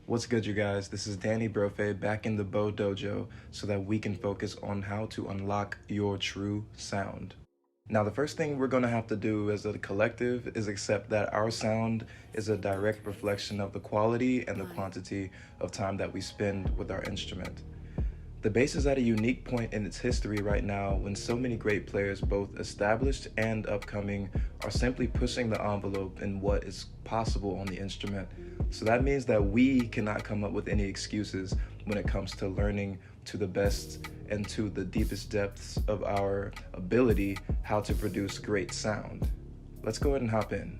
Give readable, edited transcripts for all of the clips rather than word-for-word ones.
What's good, you guys? This is Danny Brofe back in the Bo Dojo so that we can focus on how to unlock your true sound. Now, the first thing we're going to have to do as a collective is accept that our sound is a direct reflection of the quality and the quantity of time that we spend with our instrument. The bass is at a unique point in its history right now when so many great players, both established and upcoming, are simply pushing the envelope in what is possible on the instrument. So that means that we cannot come up with any excuses when it comes to learning to the best and to the deepest depths of our ability how to produce great sound. Let's go ahead and hop in.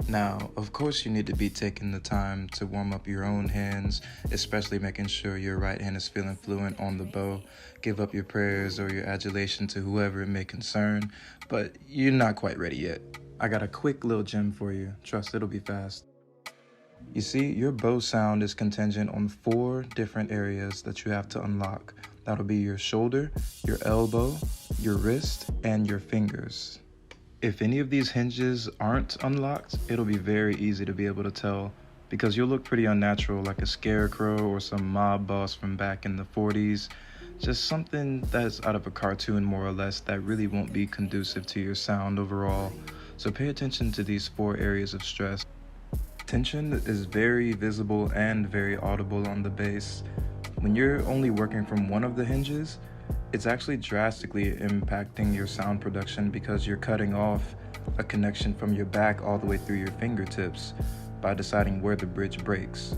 Now, of course, you need to be taking the time to warm up your own hands, especially making sure your right hand is feeling fluent on the bow. Give up your prayers or your adulation to whoever it may concern, but you're not quite ready yet. I got a quick little gem for you. Trust it'll be fast. You see, your bow sound is contingent on 4 different areas that you have to unlock. That'll be your shoulder, your elbow, your wrist, and your fingers. If any of these hinges aren't unlocked, it'll be very easy to be able to tell because you'll look pretty unnatural, like a scarecrow or some mob boss from back in the 40s. Just something that's out of a cartoon, more or less, that really won't be conducive to your sound overall. So pay attention to these 4 areas of stress. Tension is very visible and very audible on the bass. When you're only working from one of the hinges, it's actually drastically impacting your sound production because you're cutting off a connection from your back all the way through your fingertips by deciding where the bridge breaks.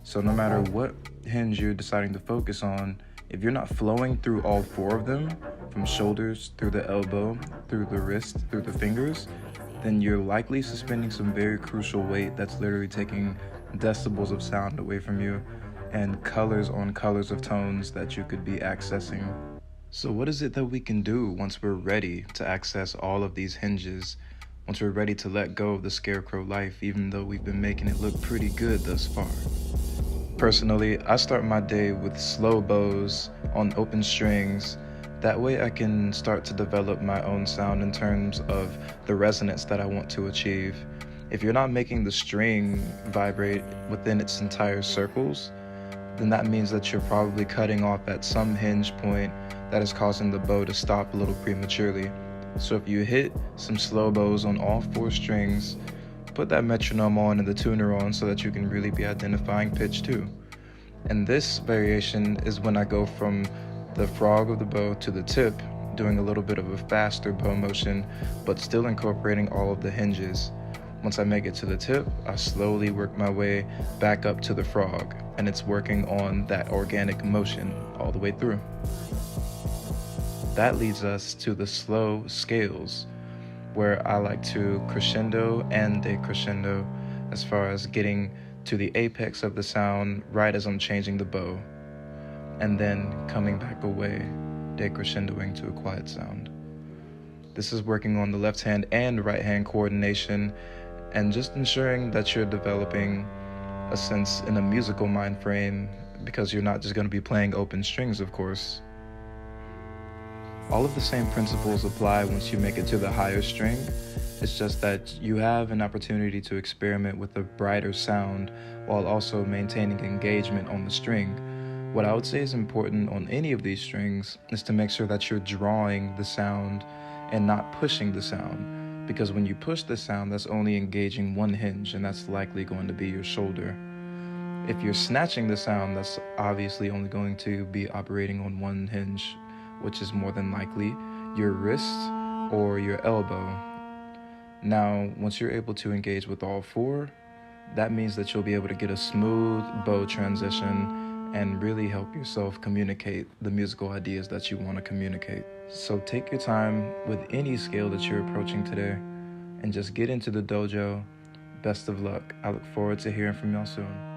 So no matter what hinge you're deciding to focus on, if you're not flowing through all 4 of them, from shoulders through the elbow, through the wrist, through the fingers, then you're likely suspending some very crucial weight that's literally taking decibels of sound away from you and colors on colors of tones that you could be accessing. So what is it that we can do once we're ready to access all of these hinges? Once we're ready to let go of the scarecrow life, even though we've been making it look pretty good thus far? Personally, I start my day with slow bows on open strings. That way I can start to develop my own sound in terms of the resonance that I want to achieve. If you're not making the string vibrate within its entire circles, then that means that you're probably cutting off at some hinge point that is causing the bow to stop a little prematurely. So if you hit some slow bows on all 4 strings, put that metronome on and the tuner on so that you can really be identifying pitch too. And this variation is when I go from the frog of the bow to the tip, doing a little bit of a faster bow motion, but still incorporating all of the hinges. Once I make it to the tip, I slowly work my way back up to the frog, and it's working on that organic motion all the way through. That leads us to the slow scales, where I like to crescendo and decrescendo as far as getting to the apex of the sound right as I'm changing the bow, and then coming back away, decrescendoing to a quiet sound. This is working on the left hand and right hand coordination and just ensuring that you're developing a sense in a musical mind frame, because you're not just going to be playing open strings, of course. All of the same principles apply once you make it to the higher string. It's just that you have an opportunity to experiment with a brighter sound while also maintaining engagement on the string. What I would say is important on any of these strings is to make sure that you're drawing the sound and not pushing the sound, because when you push the sound, that's only engaging one hinge, and that's likely going to be your shoulder. If you're snatching the sound, that's obviously only going to be operating on one hinge, which is more than likely your wrist or your elbow. Now, once you're able to engage with all 4, that means that you'll be able to get a smooth bow transition and really help yourself communicate the musical ideas that you want to communicate. So take your time with any scale that you're approaching today and just get into the dojo. Best of luck. I look forward to hearing from y'all soon.